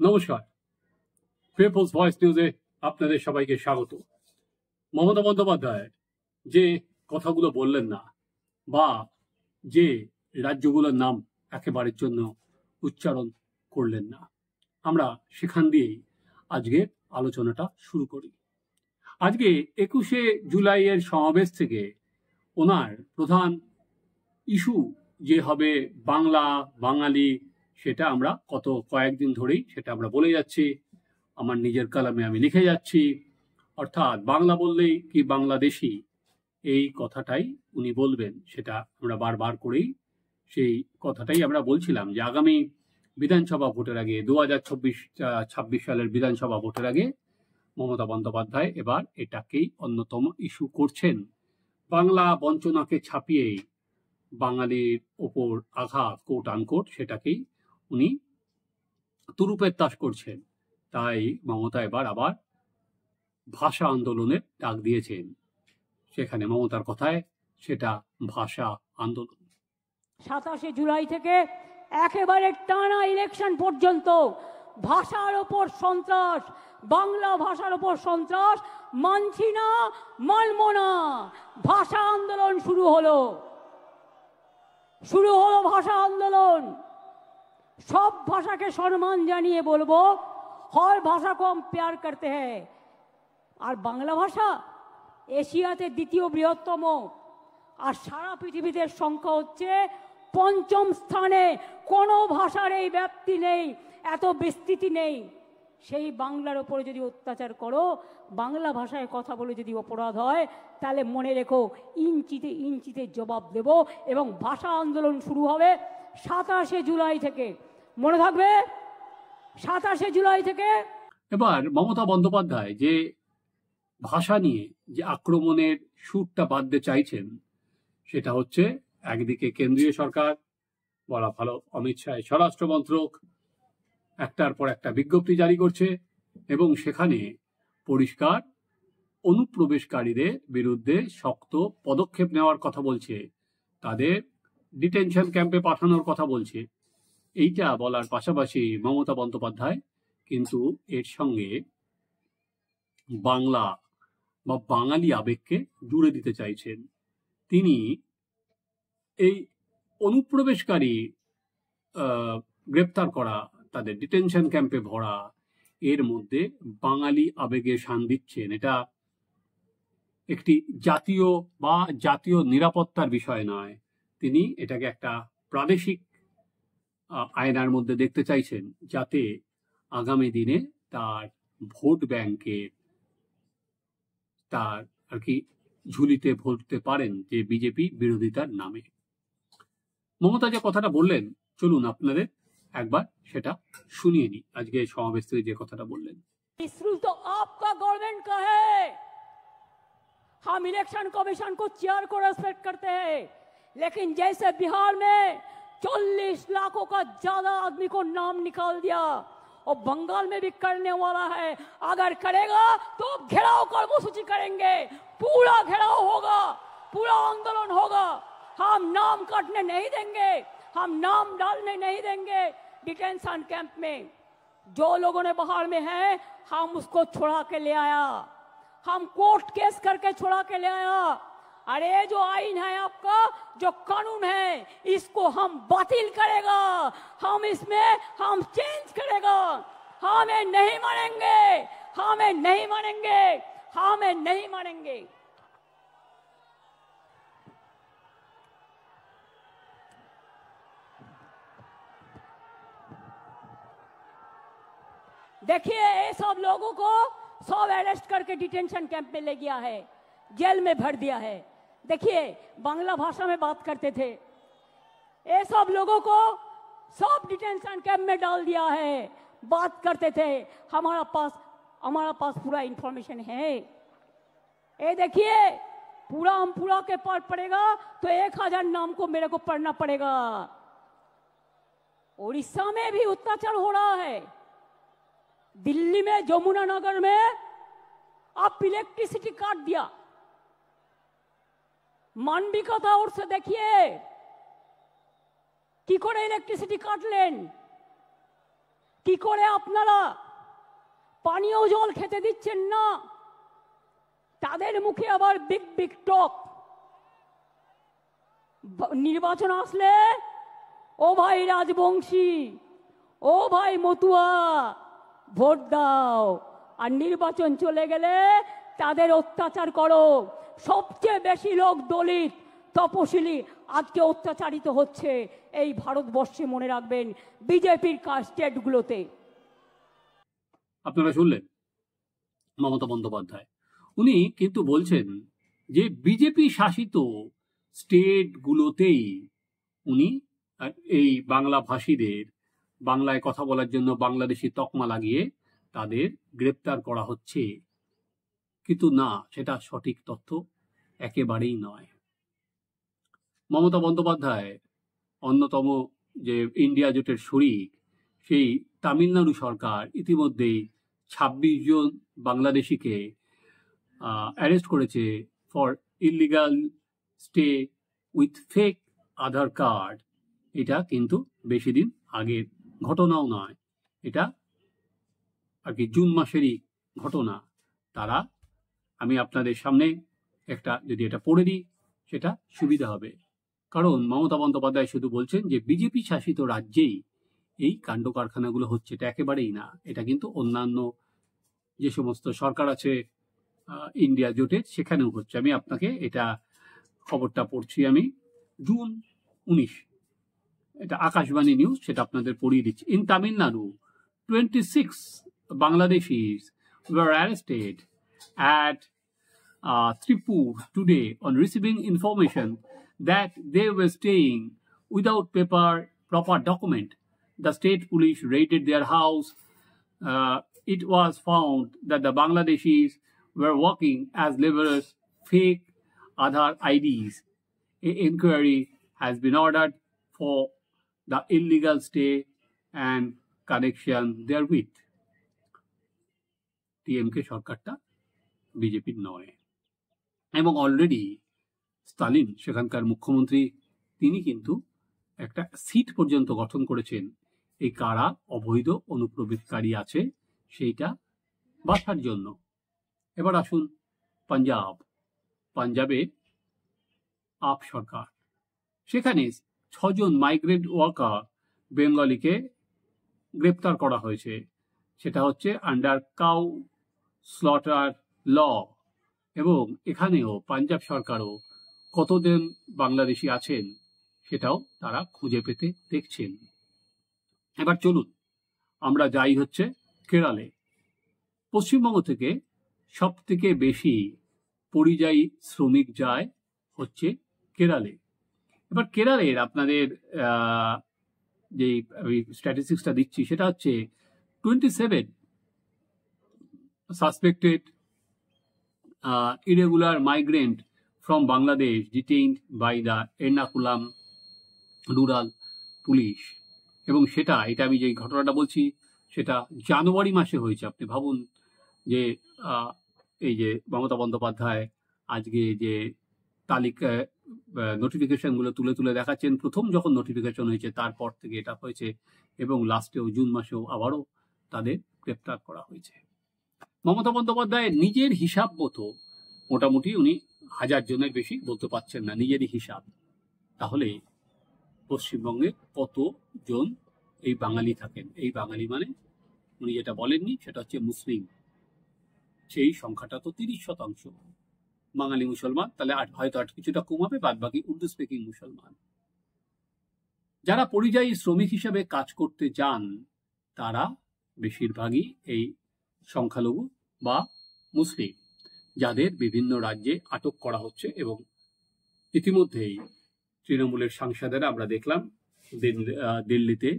নমস্কার, people's voice নিউজে আপনাদের সবাইকে স্বাগত। মমতা বন্দ্যোপাধ্যায় যে কথাগুলো বললেন না, বা যে রাজ্যগুলোর নাম একেবারের জন্য উচ্চারণ করলেন না, আমরা সেখান দিয়েই আজকের আলোচনাটা শুরু করি। আজকে 21শে জুলাইয়ের সমাবেশ থেকে ওনার প্রধান ইস্যু যে হবে বাংলা বাঙালি, সেটা আমরা কয়েকদিন ধরেই সেটা আমরা বলে যাচ্ছি, আমার নিজের কলমে আমি লিখে যাচ্ছি। অর্থাৎ বাংলা বললেই কি বাংলাদেশি, এই কথাটাই উনি বলবেন, সেটা আমরা বারবার করেই সেই কথাটাই আমরা বলছিলাম যে আগামী বিধানসভা ভোটের আগে 2026 সালের বিধানসভা ভোটের আগে মমতা বন্দ্যোপাধ্যায় এবার এটাকেই অন্যতম ইস্যু করছেন। বাংলা বঞ্চনাকে ছাপিয়েই বাঙালির ওপর আঘাত, কোট আনকোট, সেটাকেই উনি তুরুপের তাস করছেন। তাই মমতা এবার আবার ভাষা আন্দোলনের ডাক দিয়েছেন। সেখানে মমতার কথায় সেটা ভাষা আন্দোলন। 27শে জুলাই থেকে একেবারে টানা ইলেকশন পর্যন্ত ভাষার ওপর সন্ত্রাস, বাংলা ভাষার ওপর সন্ত্রাস মানছি না, মানব না। ভাষা আন্দোলন শুরু হলো ভাষা আন্দোলন। সব ভাষাকে সম্মান জানিয়ে বলবো, हर भाषा को हम प्यार करते हैं। আর বাংলা ভাষা এশিয়াতে দ্বিতীয় বৃহত্তম, আর সারা পৃথিবীতে সংখ্যা হচ্ছে ৫ম স্থানে। কোনো ভাষার এই ব্যাপ্তি নেই, এত বিস্তৃতি নেই। সেই বাংলার ওপরে যদি অত্যাচার করো, বাংলা ভাষায় কথা বলে যদি অপরাধ হয়, তাহলে মনে রেখো ইঞ্চিতে ইঞ্চিতে জবাব দেব। এবং ভাষা আন্দোলন শুরু হবে 27শে জুলাই থেকে, মনে থাকবে, 27শে জুলাই থেকে। এবার মমতা বন্দ্যোপাধ্যায় যে ভাষা নিয়ে যে আক্রমণের সুরটা বাঁধতে চাইছেন, সেটা হচ্ছে একদিকে কেন্দ্রীয় সরকার, বলা ভালো অমিত শাহ স্বরাষ্ট্র মন্ত্রক একটার পর একটা বিজ্ঞপ্তি জারি করছে এবং সেখানে পরিষ্কার অনুপ্রবেশকারীদের বিরুদ্ধে শক্ত পদক্ষেপ নেওয়ার কথা বলছে, তাদের ডিটেনশন ক্যাম্পে পাঠানোর কথা বলছে। এইটা বলার পাশাপাশি মমতা বন্দ্যোপাধ্যায় কিন্তু এর সঙ্গে বাংলা বা বাঙালি আবেগকে জুড়ে দিতে চাইছেন। তিনি এই অনুপ্রবেশকারী গ্রেপ্তার করা, তাদের ডিটেনশন ক্যাম্পে ভরা, এর মধ্যে বাঙালি আবেগে শান দিচ্ছেন। এটা একটি জাতীয় বা জাতীয় নিরাপত্তার বিষয় নয়, তিনি এটাকে একটা প্রাদেশিক আয়নার মধ্যে দেখতে চাইছেন, যাতে আগামী দিনে তার ভোট ব্যাংকে তার আর কি ঝুলিতে ভরতে পারেন যে বিজেপি বিরোধিতার নামে। মমতা যে কথাটা বললেন, চলুন আপনাদের একবার সেটা শুনিয়ে নি। আজকে সমাবেশ থেকে যে কথাটা বললেন, तो आपका गवर्नमेंट का है। हम इलेक्शन कमीशन को चेयर को रेस्पेक्ट करते हैं, लेकिन जैसे बिहार में 40 लाखों का ज्यादा आदमी को नाम निकाल दिया, और बंगाल में भी करने वाला है। अगर करेगा तो घेराव कर्मसूची करेंगे, पूरा घेराव होगा, पूरा आंदोलन होगा। हम नाम काटने नहीं देंगे, हम नाम डालने नहीं देंगे डिटेंशन कैंप में। जो लोगों ने बाहर में है, हम उसको छुड़ा के ले आया, हम कोर्ट केस करके छुड़ा के ले आया। अरे जो आईन है आपका, जो कानून है, इसको हम बातिल करेगा, हम इसमें हम चेंज करेगा। हमें नहीं मानेंगे, हमें नहीं मानेंगे, हमें नहीं मानेंगे। देखिए, ये सब लोगों को सब अरेस्ट करके डिटेंशन कैंप में ले गया है, जेल में भर दिया है। देखिए, बांग्ला भाषा में बात करते थे, ये सब लोगों को सब डिटेंशन कैंप में डाल दिया है, बात करते थे। हमारा पास पूरा इंफॉर्मेशन है। ये देखिए, पूरा हम पूरा के पाठ पड़ेगा तो 1000 नाम को मेरे को पढ़ना पड़ेगा। उड़ीसा में भी अत्याचार हो रहा है, दिल्ली में যমুনানগর में आप इलेक्ट्रिसिटी काट दिया। मानविकता और से देखिए কি করে ইলেকট্রিসিটি কাটলেন। কি করে আপনারা পানীয় জল খেতে দিচ্ছেন না? তাদের মুখে আবার বিগ বিগ টক। নির্বাচন আসলে ও ভাই রাজবংশী, ও ভাই মতুয়া, ভোট দাও, আর নির্বাচন চলে গেলে তাদের অত্যাচার করো। সবচেয়ে বেশি লোক দলিত, তপশিলি আজকে অত্যাচারিত হচ্ছে এই ভারতবর্ষে, মনে রাখবেন, বিজেপির স্টেটগুলোতে। আপনারা শুনলেন মমতা বন্দ্যোপাধ্যায়, উনি কিন্তু বলছেন যে বিজেপি শাসিত স্টেটগুলোতেই উনি এই বাংলা ভাষীদের বাংলায় কথা বলার জন্য বাংলাদেশি তকমা লাগিয়ে তাদের গ্রেপ্তার করা হচ্ছে। কিন্তু না, সেটা সঠিক তথ্য একেবারেই নয়। মমতা বন্দ্যোপাধ্যায় অন্যতম যে ইন্ডিয়া জোটের শরিক, সেই তামিলনাড়ু সরকার ইতিমধ্যেই ২৬ জন বাংলাদেশিকে অ্যারেস্ট করেছে for illegal stay with fake Aadhaar card. এটা কিন্তু বেশি দিন আগের ঘটনাও নয়, এটা আর কি জুন মাসেরই ঘটনা। তারা, আমি আপনাদের সামনে একটা যদি এটা পড়ে দিই সেটা সুবিধা হবে, কারণ মমতা বন্দ্যোপাধ্যায় শুধু বলছেন যে বিজেপি শাসিত রাজ্যেই এই কাণ্ড কারখানাগুলো হচ্ছে, এটা একেবারেই না। এটা কিন্তু অন্যান্য যে সমস্ত সরকার আছে ইন্ডিয়া জোটের, সেখানেও হচ্ছে। আমি আপনাকে এটা খবরটা পড়ছি, আমি জুন 19, এটা আকাশবাণী নিউজ, সেটা আপনাদের পড়িয়ে দিচ্ছি। In Tamil Nadu 26 Bangladeshis were arrested at Tripur today on receiving information that they were staying without proper document. The state police raided their house. It was found that the Bangladeshis were working as laborers, fake Aadhaar IDs. An inquiry has been ordered for the illegal stay and connection therewith. টিএমকে সরকারটা বিজেপির নয়, এবং already Stalin সেখানকার মুখ্যমন্ত্রী, তিনি কিন্তু একটা seat পর্যন্ত গঠন করেছেন এই কারা অবৈধ অনুপ্রবেশকারী আছে সেইটা বাছার জন্য। এবার আসুন পাঞ্জাবে আপ সরকার, সেখানে 6 জন মাইগ্রেন্ট ওয়ার্কার বেঙ্গলিকে গ্রেপ্তার করা হয়েছে। সেটা হচ্ছে আন্ডার কাউ স্লটার ল, এবং এখানেও পাঞ্জাব সরকারও কতজন বাংলাদেশি আছেন সেটাও তারা খুঁজে পেতে দেখছেন। এবার চলুন আমরা যাই হচ্ছে কেরালে। পশ্চিমবঙ্গ থেকে সব থেকে বেশি পরিযায়ী শ্রমিক যায় হচ্ছে কেরালে। এবার কেরালের আপনাদের যে স্ট্যাটিস্টিক্সটা দিচ্ছি সেটা হচ্ছে 27 suspected irregular migrant from Bangladesh detained by the Ernakulam rural police, এবং সেটা, এটা আমি যে ঘটনাটা বলছি সেটা জানুয়ারি মাসে হয়েছে। আপনি ভাবুন যে এই যে মমতা বন্দ্যোপাধ্যায় আজকে যে তালিকা নোটিফিকেশনগুলো তুলে তুলে দেখাচ্ছেন, প্রথম যখন নোটিফিকেশন হয়েছে তারপর থেকে এটা হয়েছে, এবং লাস্টেও জুন মাসেও আবারও তাদের গ্রেপ্তার করা হয়েছে। মমতা বন্দ্যোপাধ্যায় নিজের হিসাব মতো মোটামুটি উনি 1000 জনের বেশি বলতে পারছেন না, নিজেরই হিসাব। তাহলে পশ্চিমবঙ্গে কতজন এই বাঙালি থাকেন? এই বাঙালি মানে উনি যেটা বলেননি সেটা হচ্ছে মুসলিম, সেই সংখ্যাটা তো 30% বাঙালি মুসলমান, তাহলে হয়তো আর কিছুটা কম হবে, বাদ বাকি উর্দু স্পিকিং মুসলমান। যারা পরিযায়ী শ্রমিক হিসেবে কাজ করতে যান তারা বেশিরভাগই এই সংখ্যালঘু বা মুসলিম, যাদের বিভিন্ন রাজ্যে আটক করা হচ্ছে। এবং ইতিমধ্যেই তৃণমূলের সাংসদেরা আমরা দেখলাম দিল্লিতে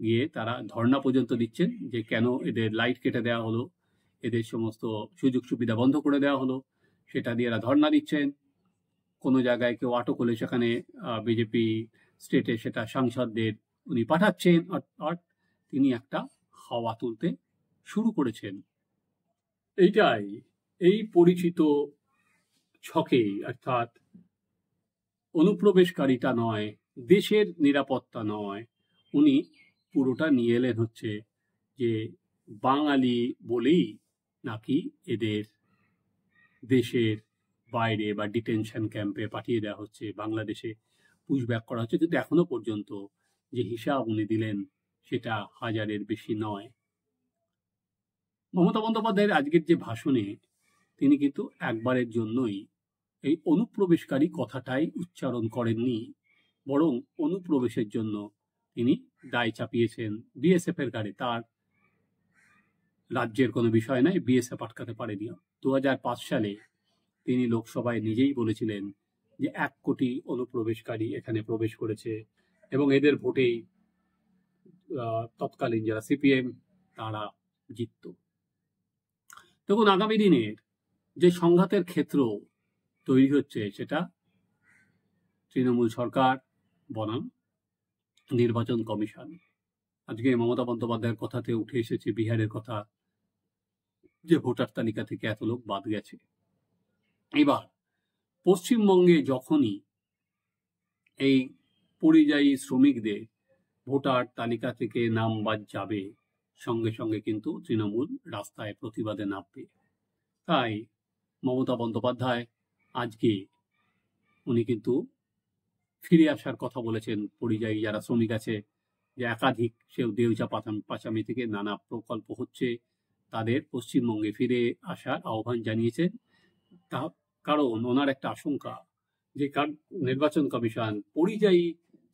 গিয়ে তারা ধর্ণা পর্যন্ত দিচ্ছেন যে কেন এদের লাইট কেটে দেওয়া হলো, এদের সমস্ত সুযোগ সুবিধা বন্ধ করে দেওয়া হলো, সেটা দিয়ে এরা ধর্ণা দিচ্ছেন। কোনো জায়গায় কেউ আটক হলে সেখানে বিজেপি স্টেটে সেটা সাংসদদের উনি পাঠাচ্ছেন, আর তিনি একটা হাওয়া তুলতে শুরু করেছেন। এইটাই এই পরিচিত ছকে, অর্থাৎ অনুপ্রবেশকারিতা নয়, দেশের নিরাপত্তা নয়, উনি পুরোটা নিয়ে এলেন হচ্ছে যে বাঙালি বলেই নাকি এদের দেশের বাইরে বা ডিটেনশন ক্যাম্পে পাঠিয়ে দেওয়া হচ্ছে, বাংলাদেশে পুশব্যাক করা হচ্ছে। কিন্তু এখনো পর্যন্ত যে হিসাব উনি দিলেন সেটা 1000-এর বেশি নয়। মমতা বন্দ্যোপাধ্যায়ের আজকের যে ভাষণে তিনি কিন্তু একবারের জন্যই এই অনুপ্রবেশকারী কথাটাই উচ্চারণ করেননি, বরং অনুপ্রবেশের জন্য তিনি দায় চাপিয়েছেন বিএসএফ এর ঘাড়ে। তার রাজ্যের কোনো বিষয় নয়, বিএসএফ আটকাতে পারেনি। 2005 সালে তিনি লোকসভায় নিজেই বলেছিলেন যে 1 কোটি অনুপ্রবেশকারী এখানে প্রবেশ করেছে এবং এদের ভোটেই তৎকালীন যারা সিপিএম তারা জিতত। তখন আগামী দিনের যে সংঘাতের ক্ষেত্র তৈরি হচ্ছে সেটা তৃণমূল সরকার বনাম নির্বাচন কমিশন। আজকে মমতা বন্দ্যোপাধ্যায়ের কথাতে উঠে এসেছে বিহারের কথা, যে ভোটার তালিকা থেকে এত লোক বাদ গেছে। এবার পশ্চিমবঙ্গে যখনই এই পরিযায়ী শ্রমিকদের ভোটার তালিকা থেকে নাম বাদ যাবে, সঙ্গে সঙ্গে কিন্তু তৃণমূল রাস্তায় প্রতিবাদে নামবে। তাই মমতা বন্দ্যোপাধ্যায় আজকে উনি কিন্তু ফিরে আসার কথা বলেছেন। পরিযায়ী যারা শ্রমিক আছে, যে একাধিক সেও দেউচা পাচামি থেকে নানা প্রকল্প হচ্ছে, তাদের পশ্চিমবঙ্গে ফিরে আসার আহ্বান জানিয়েছেন। তা কারণ ওনার একটা আশঙ্কা যে নির্বাচন কমিশন পরিযায়ী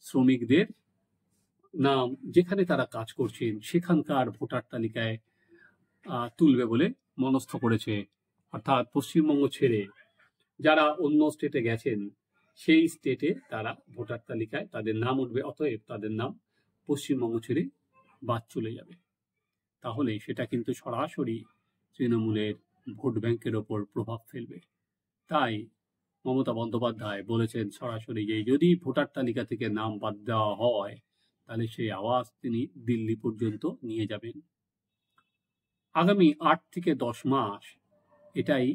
শ্রমিকদের নাম যেখানে তারা কাজ করছেন সেখানকার ভোটার তালিকায় তুলবে বলে মনস্থ করেছে। অর্থাৎ পশ্চিমবঙ্গ ছেড়ে যারা অন্য স্টেটে গেছেন সেই স্টেটে তারা ভোটার তালিকায় তাদের নাম উঠবে, অতএব তাদের নাম পশ্চিমবঙ্গ ছেড়ে বাদ চলে যাবে। তাহলে সেটা কিন্তু সরাসরি তৃণমূলের ভোট ব্যাংকের ওপর প্রভাব ফেলবে। তাই মমতা বন্দ্যোপাধ্যায় বলেছেন সরাসরি যে যদি ভোটার তালিকা থেকে নাম বাদ দেওয়া হয় তাহলে সেই আওয়াজ তিনি দিল্লি পর্যন্ত নিয়ে যাবেন। আগামী 8 থেকে 10 মাস এটাই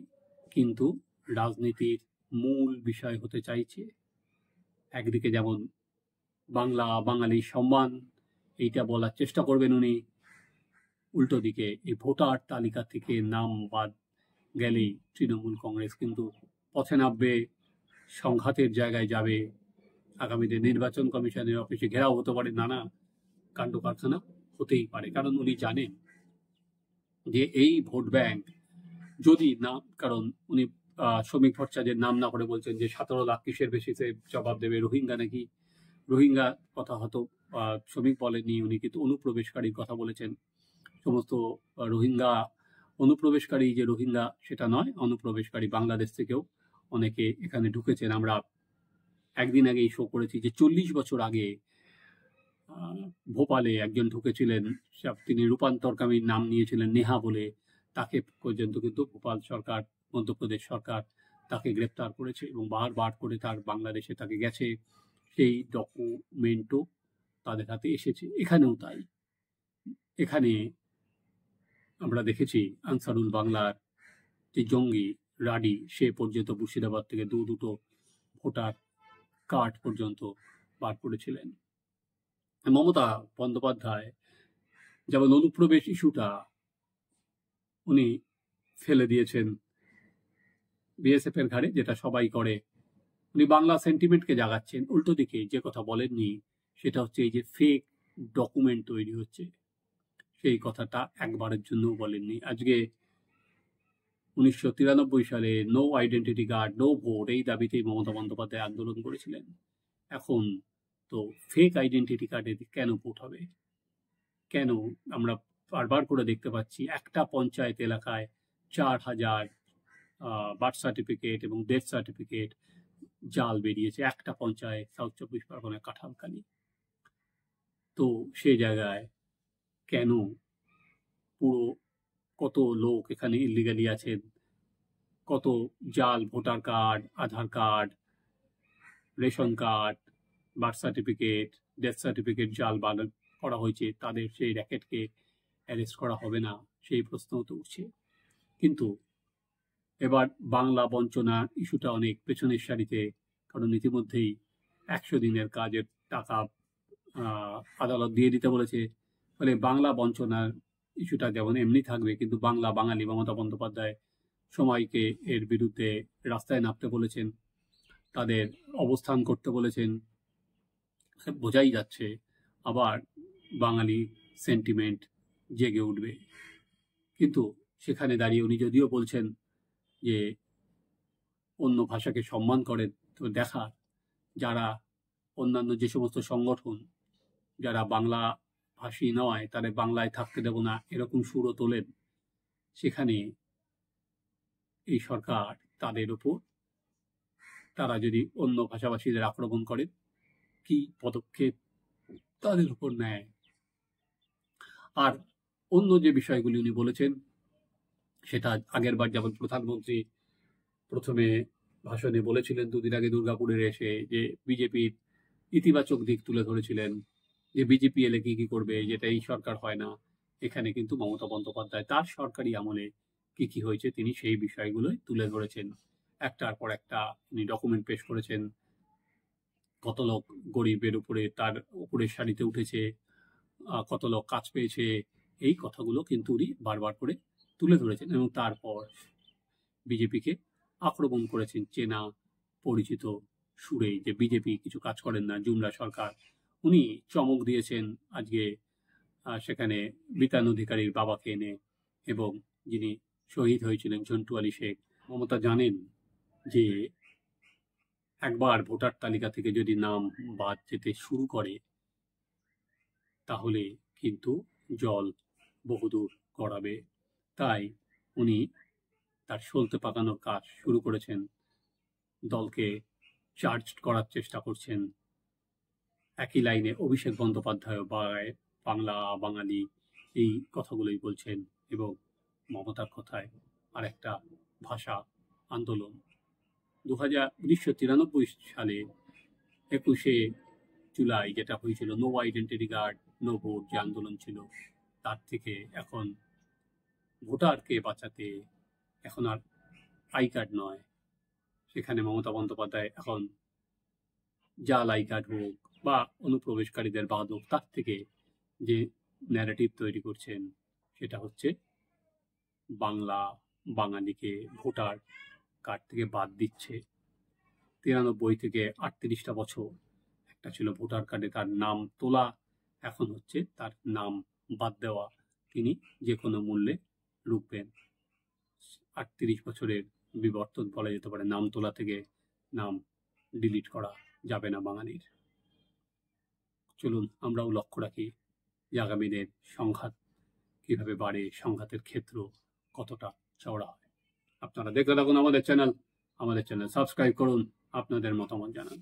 কিন্তু রাজনীতির মূল বিষয় হতে চাইছে। একদিকে যেমন বাংলা বাঙালির সম্মান এইটা বলার চেষ্টা করবেন উনি, উল্টো দিকে এই ভোটার তালিকা থেকে নাম বাদ গেলেই তৃণমূল কংগ্রেস কিন্তু পথে নামবে, সংঘাতের জায়গায় যাবে। আগামীতে নির্বাচন কমিশনের অফিসে ঘেরাও হতে পারে, নানা কাণ্ড কারখানা হতেই পারে। কারণ উনি জানেন যে এই ভোট ব্যাংক যদি না, কারণ উনি শ্রমিক ভট্টাচার্যের নাম না করে বলছেন যে 17 লাখ কিসের বেশি সে জবাব দেবে, রোহিঙ্গা নাকি, রোহিঙ্গা কথা হয়তো শ্রমিক বলেননি, উনি কিন্তু অনুপ্রবেশকারীর কথা বলেছেন। সমস্ত রোহিঙ্গা অনুপ্রবেশকারী যে রোহিঙ্গা সেটা নয়, অনুপ্রবেশকারী বাংলাদেশ থেকেও অনেকে এখানে ঢুকেছেন। আমরা একদিন আগেই শো করেছি যে 40 বছর আগে ভোপালে একজন ঢুকেছিলেন, তিনি রূপান্তরকামীর নাম নিয়েছিলেন নেহা বলে, তাকে পর্যন্ত কিন্তু ভোপাল সরকার, মধ্যপ্রদেশ সরকার তাকে গ্রেপ্তার করেছে এবং বারবার করে তার বাংলাদেশে তাকে গেছে, সেই ডকুমেন্টও তাদের হাতে এসেছে। এখানেও তাই। এখানে আমরা দেখেছি আনসারুল বাংলার যে জঙ্গি রাডি, সে পর্যন্ত মুর্শিদাবাদ থেকে দুটো ভোটার কার্ড পর্যন্ত বার করেছিলেন। মমতা বন্দ্যোপাধ্যায় যেমন অনুপ্রবেশ ইস্যুটা উনি ফেলে দিয়েছেন বিএসএফ এর ঘাড়ে, যেটা সবাই করে, উনি বাংলা সেন্টিমেন্টকে জাগাচ্ছেন। উল্টো দিকে যে কথা বলেননি সেটা হচ্ছে এই যে ফেক ডকুমেন্ট তৈরি হচ্ছে, সেই কথাটা একবারের জন্য বলেননি। আজকে 1993 সালে no identity card no vote, এই দাবিতেই মমতা বন্দ্যোপাধ্যায় আন্দোলন করেছিলেন। এখন তো ফেক আইডেন্টিটি কার্ডে কেন ভোট হবে? কেন? আমরা বারবার করে দেখতে পাচ্ছি একটা পঞ্চায়েত এলাকায় 4000 বার্থ সার্টিফিকেট এবং ডেথ সার্টিফিকেট জাল বেরিয়েছে, একটা পঞ্চায়েত, সাউথ 24 পরগনায় কাঁঠালখালী। তো সেই জায়গায় কেন পুরো কত লোক এখানে ইলিগালি আছেন, কত জাল voter card, Aadhaar card, ration card, birth certificate, death certificate জাল করা হয়েছে, তাদের সেই র্যাকেটকে অ্যারেস্ট করা হবে না, সেই প্রশ্নও তো উঠছে। কিন্তু এবার বাংলা বঞ্চনা ইস্যুটা অনেক পেছনের সারিতে, কারণ ইতিমধ্যেই 100 দিনের কাজের টাকা আদালত দিয়ে দিতে বলেছে। ফলে বাংলা বঞ্চনার ইস্যুটা যেমন এমনি থাকবে, কিন্তু বাংলা বাঙালি মমতা বন্দ্যোপাধ্যায় সময়কে এর বিরুদ্ধে রাস্তায় নামতে বলেছেন, তাদের অবস্থান করতে বলেছেন। বোঝাই যাচ্ছে আবার বাঙালি সেন্টিমেন্ট জেগে উঠবে। কিন্তু সেখানে দাঁড়িয়ে উনি যদিও বলছেন যে অন্য ভাষাকে সম্মান করেন, তো দেখার যারা অন্যান্য যে সমস্ত সংগঠন যারা বাংলা ভাষী নয় তাদের বাংলায় থাকতে দেব না এরকম সুরও তোলেন, সেখানে এই সরকার তাদের উপর, তারা যদি অন্য ভাষাভাষীদের আক্রমণ করে কি পদক্ষেপ তাদের উপর নেয়। আর অন্য যে বিষয়গুলি উনি বলেছেন সেটা আগের বার যেমন প্রধানমন্ত্রী প্রথমে ভাষণে বলেছিলেন, দুদিন আগে দুর্গাপুরের এসে, যে বিজেপির ইতিবাচক দিক তুলে ধরেছিলেন, যে বিজেপি এলে কি কি করবে, যেটা এই সরকার হয় না। এখানে কিন্তু মমতা বন্দ্যোপাধ্যায় তার সরকারি আমলে কি কি হয়েছে তিনি সেই বিষয়গুলোই তুলে ধরেছেন। একটার পর একটা উনি ডকুমেন্ট পেশ করেছেন, কত লোক গরিবের উপরে তার উপরের সারিতে উঠেছে, কত লোক কাজ পেয়েছে, এই কথাগুলো কিন্তু উনি বারবার করে তুলে ধরেছেন এবং তারপর বিজেপিকে আক্রমণ করেছেন চেনা পরিচিত সুরেই, যে বিজেপি কিছু কাজ করেন না, জুমলা সরকার। উনি চমক দিয়েছেন আজকে সেখানে বিতান অধিকারীর বাবাকে এনে, এবং যিনি শহীদ হয়েছিলেন ঝন্টু আলী শেখ। মমতা জানেন যে একবার ভোটার তালিকা থেকে যদি নাম বাদ যেতে শুরু করে তাহলে কিন্তু জল বহুদূর গড়াবে। তাই উনি তার সলতে পাকানোর কাজ শুরু করেছেন, দলকে চার্জ করার চেষ্টা করছেন। একই লাইনে অভিষেক বন্দ্যোপাধ্যায় বাংলা বাঙালি এই কথাগুলোই বলছেন, এবং মমতার কথায় আরেকটা ভাষা আন্দোলন। 1993 সালে 21শে জুলাই যেটা হয়েছিল, no identity card no vote যে আন্দোলন ছিল, তার থেকে এখন ভোটারকে বাঁচাতে এখন আর আই কার্ড নয়, সেখানে মমতা বন্দ্যোপাধ্যায় এখন জাল আই কার্ড হোক বা অনুপ্রবেশকারীদের বাদ হোক, তার থেকে যে ন্যারেটিভ তৈরি করছেন সেটা হচ্ছে বাংলা বাঙালিকে ভোটার কার্ড থেকে বাদ দিচ্ছে। 93 থেকে 38টা বছর একটা ছিল ভোটার কার্ডে তার নাম তোলা, এখন হচ্ছে তার নাম বাদ দেওয়া, তিনি যে কোনো মূল্যে রুখবেন। 38 বছরের বিবর্তন বলা যেতে পারে, নাম তোলা থেকে নাম ডিলিট করা যাবে না বাঙালির। চলুন আমরাও লক্ষ্য রাখি যে আগামী দিনের সংঘাত কিভাবে বাড়ে, সংঘাতের ক্ষেত্র কতটা চওড়া হয়। আপনারা দেখতে থাকুন আমাদের চ্যানেল সাবস্ক্রাইব করুন, আপনাদের মতামত জানান।